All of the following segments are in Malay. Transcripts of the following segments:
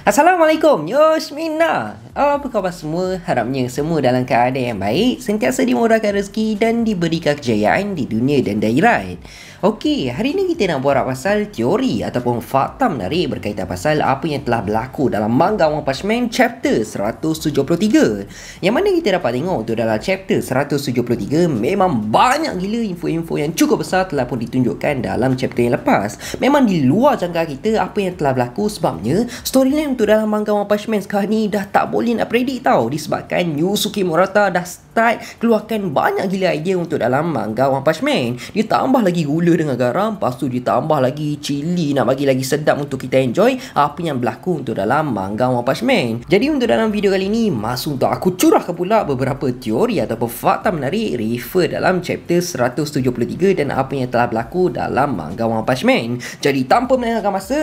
Assalamualaikum, Yosmina. Apa khabar semua? Harapnya semua dalam keadaan yang baik, sentiasa dimurahkan rezeki dan diberikan kejayaan di dunia dan di akhirat. Okey, hari ini kita nak borak pasal teori ataupun fakta menarik berkaitan pasal apa yang telah berlaku dalam manga One Punch Man chapter 173. Yang mana kita dapat tengok tu dalam chapter 173 memang banyak gila info-info yang cukup besar telah pun ditunjukkan dalam chapter yang lepas. Memang di luar jangkaan kita apa yang telah berlaku, sebabnya storyline untuk dalam manga One Punch Man sekarang ni dah tak boleh nak predict tau, disebabkan Yusuke Murata dah start keluarkan banyak gila idea untuk dalam manga One Punch Man. Dia tambah lagi gula dengan garam, lepas tu dia tambah lagi cili nak bagi lagi sedap untuk kita enjoy apa yang berlaku untuk dalam manga One Punch Man. Jadi untuk dalam video kali ni, masuk untuk aku curahkan pula beberapa teori ataupun fakta menarik refer dalam chapter 173 dan apa yang telah berlaku dalam manga One Punch Man. Jadi tanpa melengahkan masa,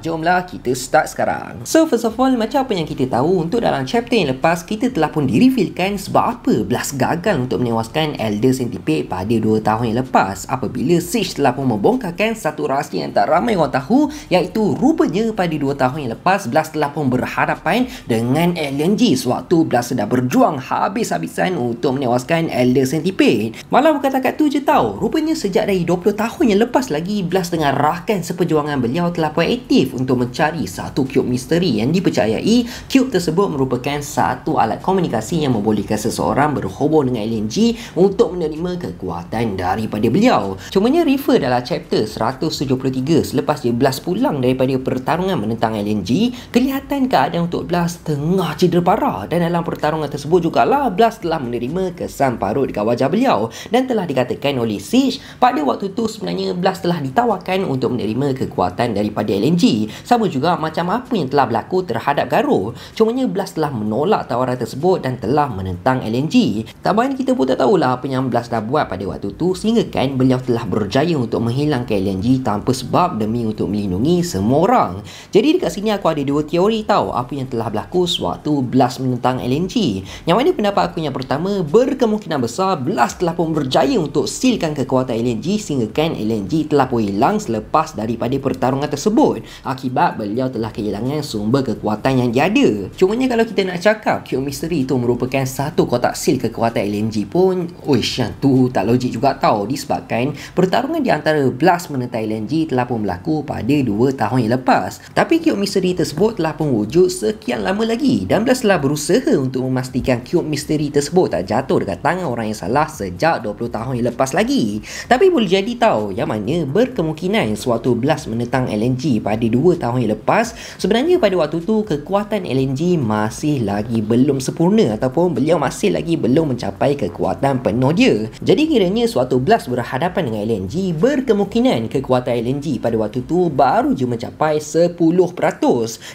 jomlah kita start sekarang. So first of all, macam apa yang kita tahu, untuk dalam chapter yang lepas kita telah pun direvealkan sebab apa Blast gagal untuk menewaskan Elder Centipede pada 2 tahun yang lepas apabila Sage telah pun membongkarkan satu rahsia yang tak ramai orang tahu, iaitu rupanya pada 2 tahun yang lepas Blast telah pun berhadapan dengan Alien G sewaktu Blast sedang berjuang habis-habisan untuk menewaskan Elder Centipede. Malah bukan takat tu je tau, rupanya sejak dari 20 tahun yang lepas lagi Blast dengan rakan seperjuangan beliau telah pun aktif untuk mencari satu cube misteri yang dipercayai cube tersebut merupakan satu alat komunikasi yang membolehkan seseorang berhubung dengan Alien G untuk menerima kekuatan daripada beliau. Cumanya refer dalam chapter 173 selepas dia Blast pulang daripada pertarungan menentang Alien G, kelihatan keadaan untuk Blast tengah cedera parah, dan dalam pertarungan tersebut jugalah Blast telah menerima kesan parut dekat wajah beliau, dan telah dikatakan oleh Sage pada waktu tu sebenarnya Blast telah ditawarkan untuk menerima kekuatan daripada Alien G, sama juga macam apa yang telah berlaku terhadap Garo. Cumanya Blast telah menolak tawaran tersebut dan telah menentang Alien G. Tak banyak kita pun tak tahulah apa yang Blast dah buat pada waktu tu sehingga kan beliau telah berjaya untuk menghilangkan Alien G tanpa sebab demi untuk melindungi semua orang. Jadi dekat sini aku ada dua teori tahu apa yang telah berlaku sewaktu Blast menentang Alien G. Yang mana pendapat aku yang pertama, berkemungkinan besar Blast telah pun berjaya untuk sealkan kekuatan Alien G sehingga kan Alien G telah pun hilang selepas daripada pertarungan tersebut akibat beliau telah kehilangan sumber kekuatan yang dia ada. Cumanya kalau kita nak cakap cube misteri itu merupakan satu kotak seal kekuatan Alien G pun, yang tu tak logik juga tau, disebabkan pertarungan di antara Blast menentang Alien G telah pun berlaku pada 2 tahun yang lepas. Tapi cube misteri tersebut telah pun wujud sekian lama lagi dan Blast telah berusaha untuk memastikan cube misteri tersebut tak jatuh dekat tangan orang yang salah sejak 20 tahun yang lepas lagi. Tapi boleh jadi tau, yang mana berkemungkinan sewaktu Blast menentang Alien G pada 2 tahun yang lepas, sebenarnya pada waktu tu kekuatan Alien G masih lagi belum sempurna ataupun beliau masih lagi belum mencapai kekuatan penuh dia. Jadi kiranya sewaktu Blast berhadapan dengan Alien G, berkemungkinan kekuatan Alien G pada waktu tu baru je mencapai 10%.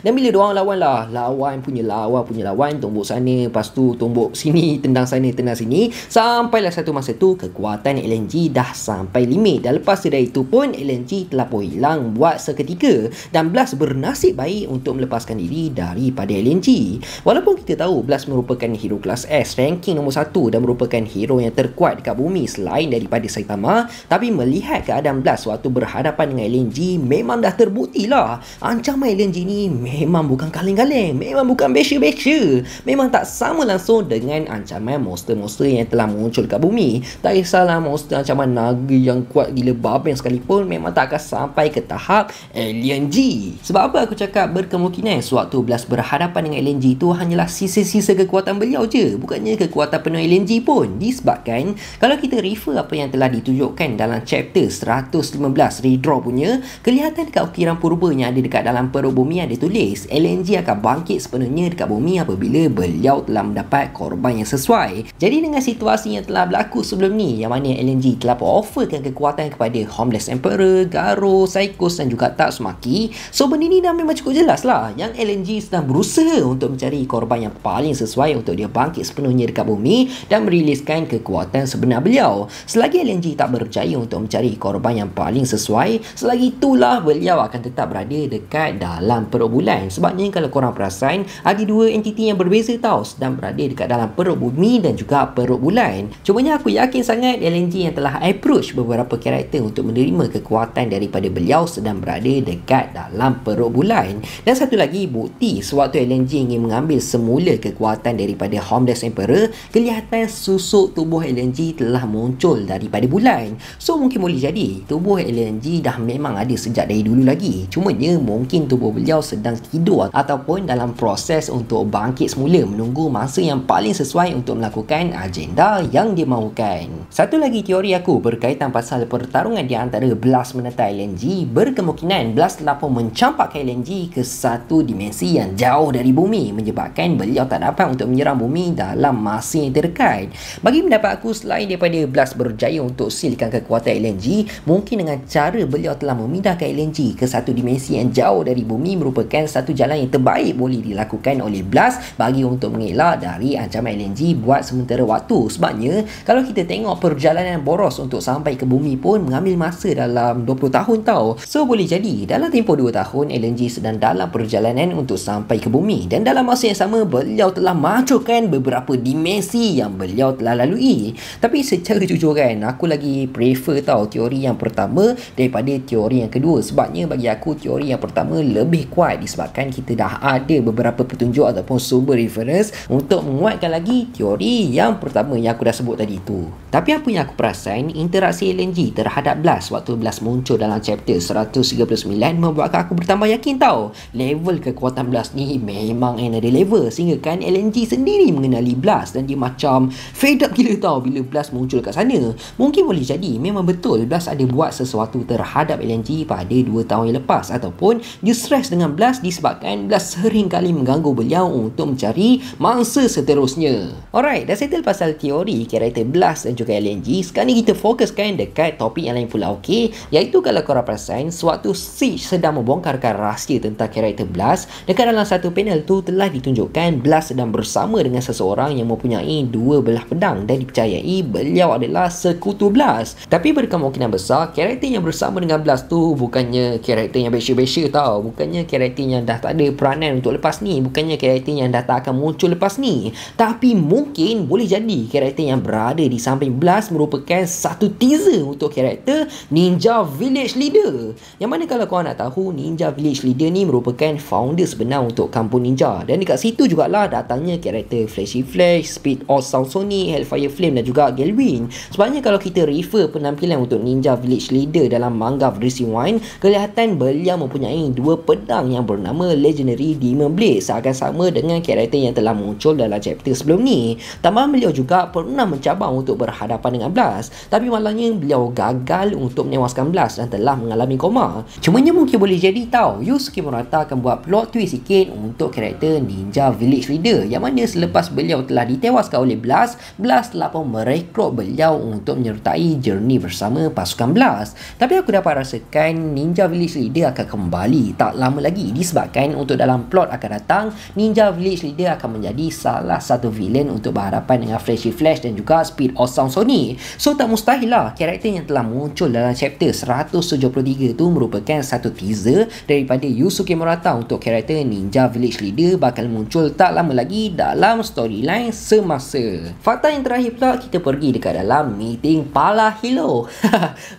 Dan bila diorang lawan punya lawan, tombok sana, lepas tu tombok sini, tendang sana, tendang sini, sampailah satu masa tu kekuatan Alien G dah sampai limit, dan lepas dari itu pun Alien G telah pun hilang buat seketika dan Blast bernasib baik untuk melepaskan diri daripada Alien G. Walaupun kita tahu Blast merupakan hero kelas S ranking nombor 1 dan merupakan hero yang terkuat dekat bumi selain daripada Saitama, tapi melihat keadaan Blast waktu berhadapan dengan Alien G, memang dah terbukti lah ancaman Alien G ni memang bukan kaleng-kaleng, memang bukan besya-besya, memang tak sama langsung dengan ancaman monster-monster yang telah muncul dekat bumi. Tak kisahlah monster ancaman naga yang kuat gila babeng sekalipun, memang tak akan sampai ke tahap Alien G. Sebab apa aku cakap berkemungkinan sewaktu Blast berhadapan dengan Alien G tu hanyalah sisa-sisa kekuatan beliau je, bukannya kekuatan penuh Alien G pun. Disebabkan kalau kita refer apa yang telah ditunjukkan dalam chapter 115 redraw punya, kelihatan dekat ukiran purba yang ada dekat dalam perut bumi ada tulis Alien G akan bangkit sepenuhnya dekat bumi apabila beliau telah mendapat korban yang sesuai. Jadi dengan situasi yang telah berlaku sebelum ni, yang mana Alien G telah offerkan kekuatan kepada Homeless Emperor, Garo, Psychos dan juga Tatsumaki, so benda ni dah memang cukup jelas lah yang Alien G sedang berusaha untuk mencari korban yang paling sesuai untuk dia bangkit sepenuhnya dekat dekat bumi dan meriliskan kekuatan sebenar beliau. Selagi LNG tak berjaya untuk mencari korban yang paling sesuai, selagi itulah beliau akan tetap berada dekat dalam perut bulan. Sebabnya kalau korang perasan, ada dua entiti yang berbeza tau sedang berada dekat dalam perut bumi dan juga perut bulan. Cumanya aku yakin sangat LNG yang telah approach beberapa karakter untuk menerima kekuatan daripada beliau sedang berada dekat dalam perut bulan. Dan satu lagi bukti sewaktu LNG ingin mengambil semula kekuatan daripada Homeless Emperor, kelihatan susuk tubuh LNG telah muncul daripada bulan. So mungkin boleh jadi tubuh LNG dah memang ada sejak dari dulu lagi. Cumanya mungkin tubuh beliau sedang tidur ataupun dalam proses untuk bangkit semula, menunggu masa yang paling sesuai untuk melakukan agenda yang dia mahukan. Satu lagi teori aku berkaitan pasal pertarungan di antara Blast menentang LNG. Berkemungkinan Blast telah pun mencampakkan LNG ke satu dimensi yang jauh dari bumi, menyebabkan beliau tak dapat untuk menyerang bumi dalam masa yang terdekat. Bagi pendapat aku, selain daripada Blast berjaya untuk silkan kekuatan LNG, mungkin dengan cara beliau telah memindahkan LNG ke satu dimensi yang jauh dari bumi merupakan satu jalan yang terbaik boleh dilakukan oleh Blast bagi untuk mengelak dari ancaman LNG buat sementara waktu. Sebabnya kalau kita tengok perjalanan boros untuk sampai ke bumi pun mengambil masa dalam 20 tahun tau. So boleh jadi dalam tempoh 2 tahun LNG sedang dalam perjalanan untuk sampai ke bumi, dan dalam masa yang sama beliau telah mancurkan beberapa dimensi yang beliau telah lalui. Tapi secara jujur kan, aku lagi prefer tau teori yang pertama daripada teori yang kedua. Sebabnya bagi aku teori yang pertama lebih kuat disebabkan kita dah ada beberapa petunjuk ataupun sumber reference untuk menguatkan lagi teori yang pertama yang aku dah sebut tadi tu. Tapi apa yang aku perasan, interaksi LNG terhadap Blast waktu Blast muncul dalam chapter 139 membuatkan aku bertambah yakin tau, level kekuatan Blast ni memang another level, sehingga kan LNG sendiri mengenali Blast dan dia macam fed up gila tau bila Blast muncul kat sana. Mungkin boleh jadi memang betul Blast ada buat sesuatu terhadap LNG pada 2 tahun yang lepas, ataupun dia stress dengan Blast disebabkan Blast sering kali mengganggu beliau untuk mencari mangsa seterusnya. Alright, dah settle pasal teori karakter Blast dan juga LNG. Sekarang ni kita fokuskan dekat topik yang lain pula, okey? Iaitu kalau korang perasan, sewaktu Siege sedang membongkarkan rahsia tentang karakter Blast, dekat dalam satu panel tu telah ditunjukkan Blast sedang bersama dengan seseorang yang mempunyai 2 belah pedang dan dipercayai beliau adalah sekutu Blast. Tapi berkemungkinan besar karakter yang bersama dengan Blast tu bukannya karakter yang biasa-biasa tau, bukannya karakter yang dah tak ada peranan untuk lepas ni, bukannya karakter yang dah tak akan muncul lepas ni. Tapi mungkin boleh jadi karakter yang berada di samping Blast merupakan satu teaser untuk karakter Ninja Village Leader. Yang mana kalau korang nak tahu, Ninja Village Leader ni merupakan founder sebenar untuk kampung ninja, dan dekat situ jugalah datangnya karakter Flashy Flash, Speed of Sound Sonic, Hellfire Flame dan juga Galwin. Sebabnya kalau kita refer penampilan untuk Ninja Village Leader dalam manga versi One, kelihatan beliau mempunyai 2 pedang yang bernama Legendary Demon Blade, seakan sama dengan karakter yang telah muncul dalam chapter sebelum ni. Tambahan beliau juga pernah mencabar untuk berhadapan dengan Blast, tapi malangnya beliau gagal untuk menewaskan Blast dan telah mengalami koma. Cumanya mungkin boleh jadi tau, Yusuke Murata akan buat plot twist sikit untuk karakter Ninja Village Leader, yang mana selepas beliau telah ditewaskan oleh Blast, Blast telah pun merekrut beliau untuk menyertai journey bersama pasukan Blast. Tapi aku dapat rasakan Ninja Village Leader akan kembali tak lama lagi, disebabkan untuk dalam plot akan datang Ninja Village Leader akan menjadi salah satu villain untuk berhadapan dengan Flashy Flash dan juga Speed of Sound Sonic. So tak mustahil lah karakter yang telah muncul dalam chapter 173 tu merupakan satu teaser daripada Yusuke Murata untuk karakter Ninja Village Leader bakal muncul tak lama lagi dalam storyline semasa. Fakta yang terakhir pula, kita pergi dekat dalam meeting para hero.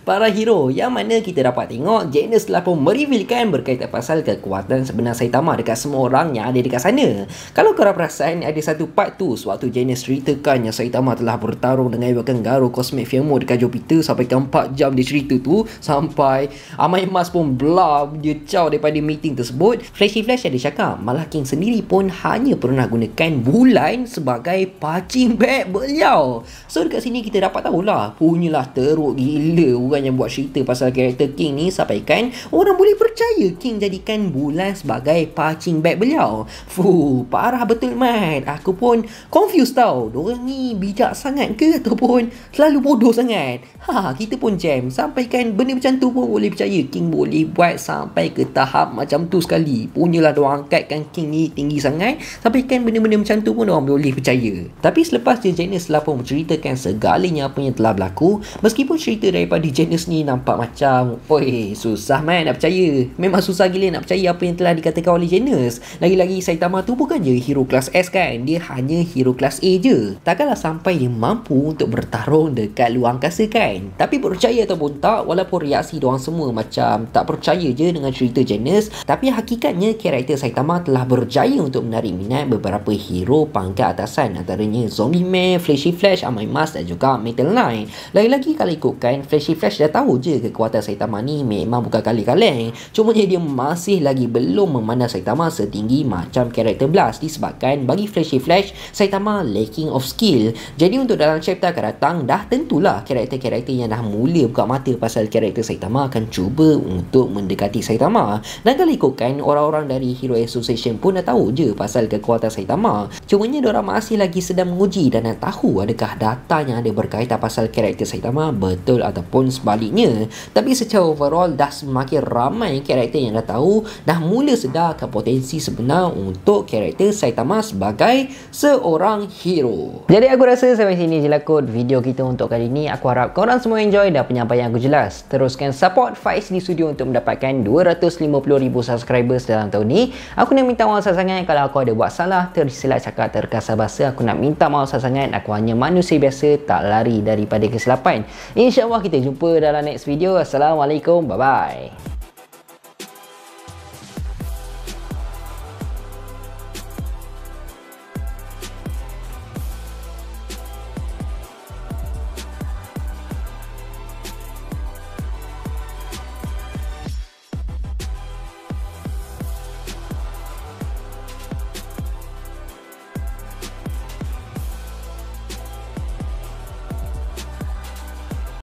Para hero yang mana kita dapat tengok Janus telah pun merevealkan berkaitan pasal kekuatan sebenar Saitama dekat semua orang yang ada dekat sana. Kalau korang perasan, ada satu part tu sewaktu Janus ceritakan yang Saitama telah bertarung dengan Iwa Kangaroo Cosmic Firmo dekat Jupiter sampai ke 4 jam dia cerita tu, sampai Amai Mas pun blah, dia caw daripada meeting tersebut. Flashy Flash ada cakap malah King sendiri pun hanya pernah gunakan bulan sebagai punching bag beliau. So dekat sini kita dapat tahulah, punyalah teruk gila orang yang buat cerita pasal karakter King ni sampaikan orang boleh percaya King jadikan bulan sebagai punching bag beliau. Fuh, parah betul mat. Aku pun confused tau, diorang ni bijak sangat ke ataupun selalu bodoh sangat. Kita pun jam sampaikan benda macam tu pun boleh percaya King boleh buat sampai ke tahap macam tu sekali. Punyalah diorang angkatkan King ni tinggi sangat, sampaikan benda-benda macam tu pun diorang boleh percaya. percaya. Tapi selepas dia Janice telah pun menceritakan segalanya apa yang telah berlaku, meskipun cerita daripada Janice ni nampak macam susah nak percaya. Memang susah gila nak percaya apa yang telah dikatakan oleh Janice. Lagi-lagi Saitama tu bukan je hero kelas S kan, dia hanya hero kelas A je. Takkanlah sampai dia mampu untuk bertarung dekat luar angkasa kan. Tapi percaya ataupun tak, walaupun reaksi diorang semua macam tak percaya je dengan cerita Janice, tapi hakikatnya karakter Saitama telah berjaya untuk menarik minat beberapa hero pangkat atasan, antaranya Zombie Man, Flashy Flash, Amai Mas dan juga Metal Knight. Lagi-lagi kalau ikutkan, Flashy Flash dah tahu je kekuatan Saitama ni memang bukan kaleng-kaleng. Cumanya dia masih lagi belum memandang Saitama setinggi macam karakter Blast, disebabkan bagi Flashy Flash, Saitama lacking of skill. Jadi untuk dalam chapter akan datang, dah tentulah karakter-karakter yang dah mula buka mata pasal karakter Saitama akan cuba untuk mendekati Saitama. Dan kalau ikutkan, orang-orang dari Hero Association pun dah tahu je pasal kekuatan Saitama. Cumanya diorang masih lagi sedang menguji dan nak tahu adakah data yang ada berkaitan pasal karakter Saitama betul ataupun sebaliknya. Tapi secara overall dah semakin ramai karakter yang dah tahu, dah mula sedarkan potensi sebenar untuk karakter Saitama sebagai seorang hero. Jadi aku rasa sampai sini je lah kot video kita untuk kali ni. Aku harap korang semua enjoy dan penyampaian aku jelas. Teruskan support Faiz di studio untuk mendapatkan 250,000 subscribers dalam tahun ni. Aku nak minta maaf sangat kalau aku ada buat salah, tersilap cakap, terkasar bahasa. Aku nak minta maaf sangat. Aku hanya manusia biasa, tak lari daripada kesilapan. InsyaAllah kita jumpa dalam next video. Assalamualaikum, bye bye.